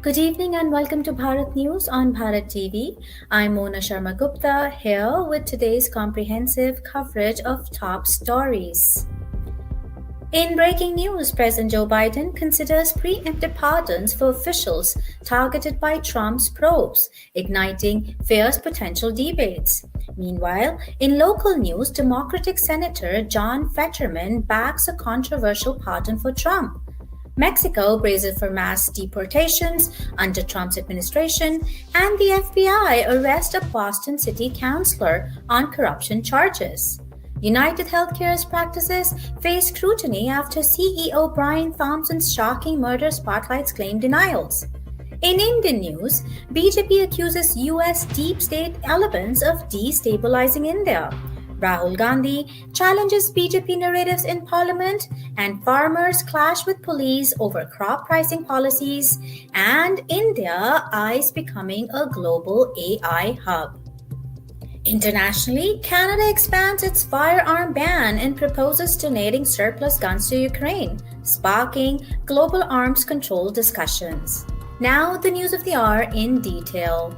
Good evening and welcome to Bharat News on Bharat TV. I'm Mona Sharma Gupta here with today's comprehensive coverage of top stories. In breaking news, President Joe Biden considers preemptive pardons for officials targeted by Trump's probes, igniting fierce potential debates. Meanwhile, in local news, Democratic Senator John Fetterman backs a controversial pardon for Trump. Mexico braces for mass deportations under Trump's administration, and the FBI arrests a Boston City Councilor on corruption charges. UnitedHealthcare's practices face scrutiny after CEO Brian Thompson's shocking murder spotlights claim denials. In Indian news, BJP accuses US deep state elements of destabilizing India. Rahul Gandhi challenges BJP narratives in parliament, and farmers clash with police over crop pricing policies, and India eyes becoming a global AI hub. Internationally, Canada expands its firearm ban and proposes donating surplus guns to Ukraine, sparking global arms control discussions. Now, the news of the hour in detail.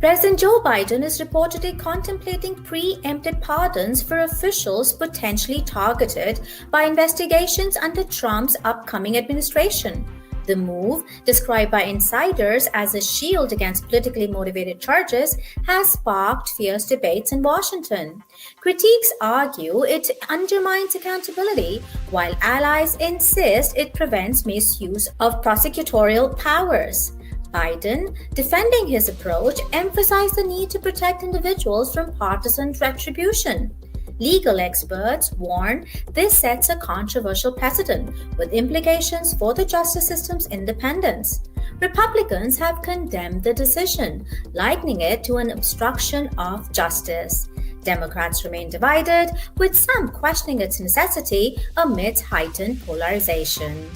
President Joe Biden is reportedly contemplating preemptive pardons for officials potentially targeted by investigations under Trump's upcoming administration. The move, described by insiders as a shield against politically motivated charges, has sparked fierce debates in Washington. Critics argue it undermines accountability, while allies insist it prevents misuse of prosecutorial powers. Biden, defending his approach, emphasized the need to protect individuals from partisan retribution. Legal experts warn this sets a controversial precedent with implications for the justice system's independence. Republicans have condemned the decision, likening it to an obstruction of justice. Democrats remain divided, with some questioning its necessity amidst heightened polarization.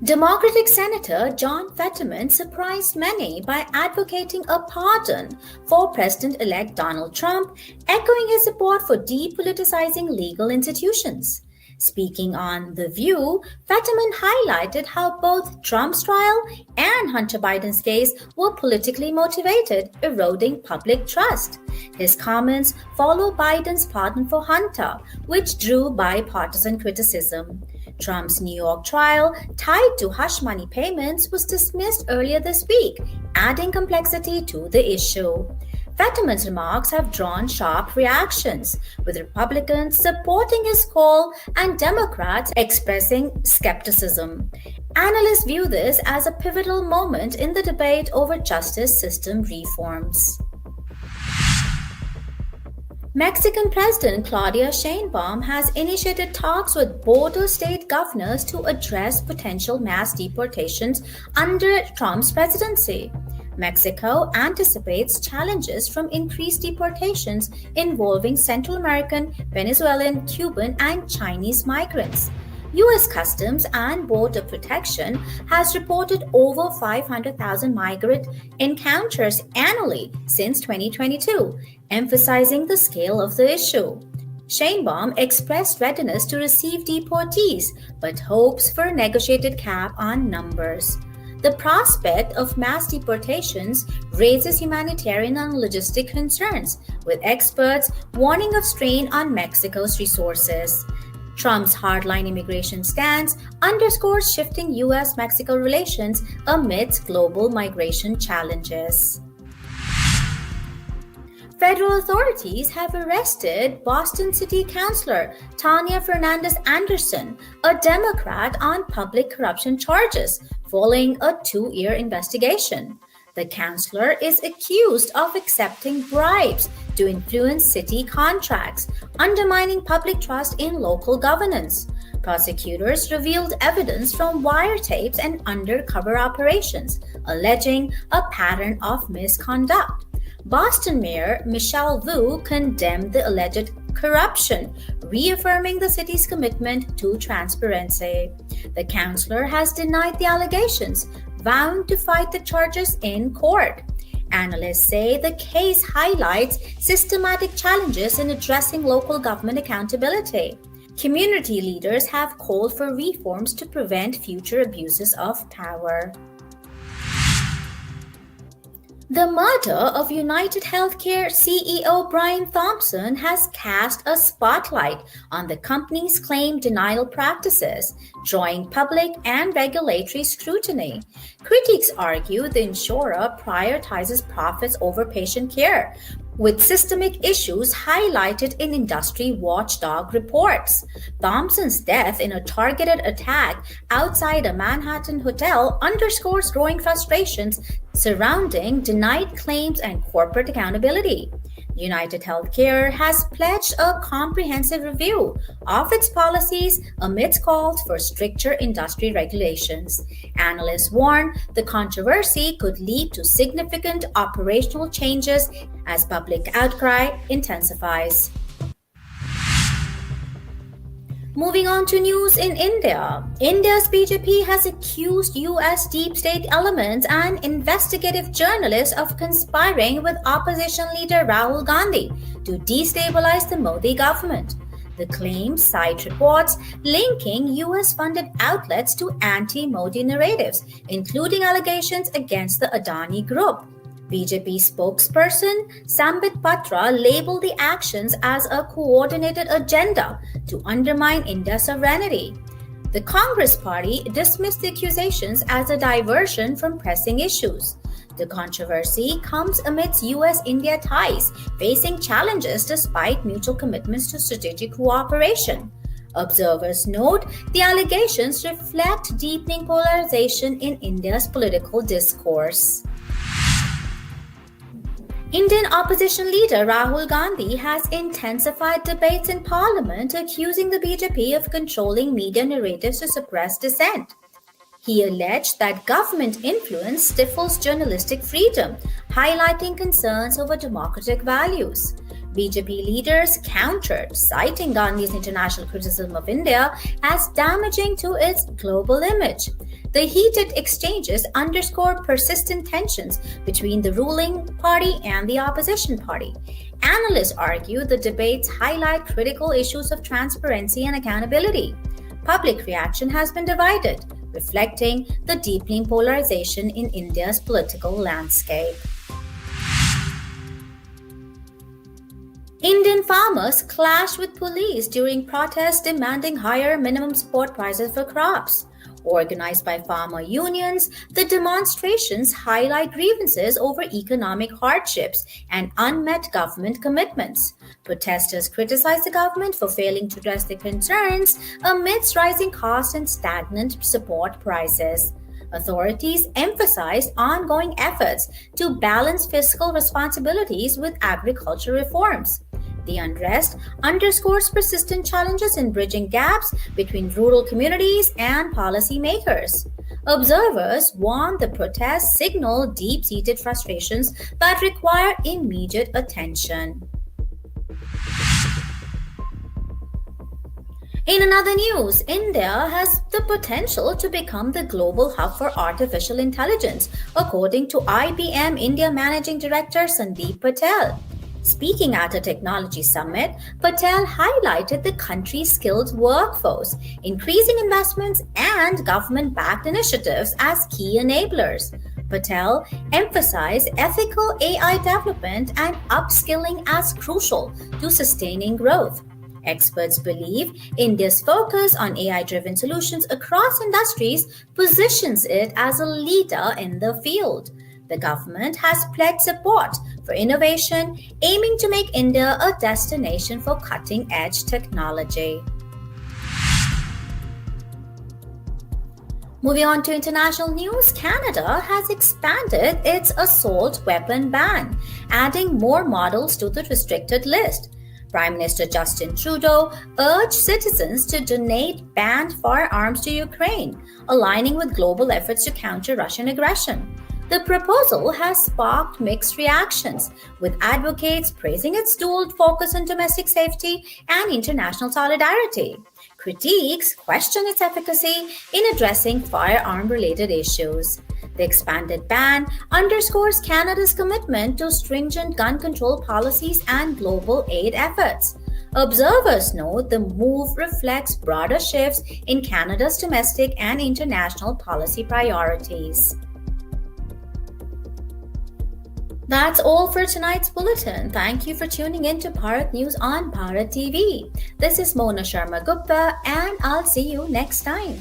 Democratic Senator John Fetterman surprised many by advocating a pardon for President-elect Donald Trump, echoing his support for depoliticizing legal institutions. Speaking on The View, Fetterman highlighted how both Trump's trial and Hunter Biden's case were politically motivated, eroding public trust. His comments follow Biden's pardon for Hunter, which drew bipartisan criticism. Trump's New York trial, tied to hush money payments, was dismissed earlier this week, adding complexity to the issue. Fetterman's remarks have drawn sharp reactions, with Republicans supporting his call and Democrats expressing skepticism. Analysts view this as a pivotal moment in the debate over justice system reforms. Mexican President Claudia Sheinbaum has initiated talks with border state governors to address potential mass deportations under Trump's presidency. Mexico anticipates challenges from increased deportations involving Central American, Venezuelan, Cuban, and Chinese migrants. U.S. Customs and Border Protection has reported over 500,000 migrant encounters annually since 2022, emphasizing the scale of the issue. Sheinbaum expressed readiness to receive deportees, but hopes for a negotiated cap on numbers. The prospect of mass deportations raises humanitarian and logistic concerns, with experts warning of strain on Mexico's resources. Trump's hardline immigration stance underscores shifting U.S.-Mexico relations amidst global migration challenges. Federal authorities have arrested Boston City Councilor Tanya Fernandez Anderson, a Democrat, on public corruption charges following a 2-year investigation. The councilor is accused of accepting bribes to influence city contracts, undermining public trust in local governance. Prosecutors revealed evidence from wiretapes and undercover operations, alleging a pattern of misconduct. Boston Mayor Michelle Wu condemned the alleged corruption, reaffirming the city's commitment to transparency. The councilor has denied the allegations, vowing to fight the charges in court. Analysts say the case highlights systematic challenges in addressing local government accountability. Community leaders have called for reforms to prevent future abuses of power. The murder of UnitedHealthcare CEO Brian Thompson has cast a spotlight on the company's claim denial practices, drawing public and regulatory scrutiny. Critics argue the insurer prioritizes profits over patient care, with systemic issues highlighted in industry watchdog reports. Thompson's death in a targeted attack outside a Manhattan hotel underscores growing frustrations surrounding denied claims and corporate accountability. UnitedHealthcare has pledged a comprehensive review of its policies amidst calls for stricter industry regulations. Analysts warn the controversy could lead to significant operational changes as public outcry intensifies. Moving on to news in India. India's BJP has accused US deep state elements and investigative journalists of conspiring with opposition leader Rahul Gandhi to destabilize the Modi government. The claims cite reports linking US-funded outlets to anti-Modi narratives, including allegations against the Adani Group. BJP spokesperson Sambit Patra labeled the actions as a coordinated agenda to undermine India's sovereignty. The Congress party dismissed the accusations as a diversion from pressing issues. The controversy comes amidst US-India ties facing challenges despite mutual commitments to strategic cooperation. Observers note the allegations reflect deepening polarization in India's political discourse. Indian opposition leader Rahul Gandhi has intensified debates in parliament accusing the BJP of controlling media narratives to suppress dissent. He alleged that government influence stifles journalistic freedom, highlighting concerns over democratic values. BJP leaders countered, citing Gandhi's international criticism of India as damaging to its global image. The heated exchanges underscore persistent tensions between the ruling party and the opposition party. Analysts argue the debates highlight critical issues of transparency and accountability. Public reaction has been divided, reflecting the deepening polarization in India's political landscape. Indian farmers clash with police during protests demanding higher minimum support prices for crops. Organized by farmer unions, the demonstrations highlight grievances over economic hardships and unmet government commitments. Protesters criticize the government for failing to address their concerns amidst rising costs and stagnant support prices. Authorities emphasized ongoing efforts to balance fiscal responsibilities with agricultural reforms. The unrest underscores persistent challenges in bridging gaps between rural communities and policymakers. Observers warn the protests signal deep-seated frustrations that require immediate attention. In another news, India has the potential to become the global hub for artificial intelligence, according to IBM India Managing Director Sandeep Patel. Speaking at a technology summit, Patel highlighted the country's skilled workforce, increasing investments, and government-backed initiatives as key enablers. Patel emphasized ethical AI development and upskilling as crucial to sustaining growth. Experts believe India's focus on AI-driven solutions across industries positions it as a leader in the field. The government has pledged support for innovation, aiming to make India a destination for cutting-edge technology. Moving on to international news, Canada has expanded its assault weapon ban, adding more models to the restricted list. Prime Minister Justin Trudeau urged citizens to donate banned firearms to Ukraine, aligning with global efforts to counter Russian aggression. The proposal has sparked mixed reactions, with advocates praising its dual focus on domestic safety and international solidarity. Critiques question its efficacy in addressing firearm-related issues. The expanded ban underscores Canada's commitment to stringent gun control policies and global aid efforts. Observers note the move reflects broader shifts in Canada's domestic and international policy priorities. That's all for tonight's bulletin. Thank you for tuning in to Bharat News on Bharat TV. This is Mona Sharma Gupta, and I'll see you next time.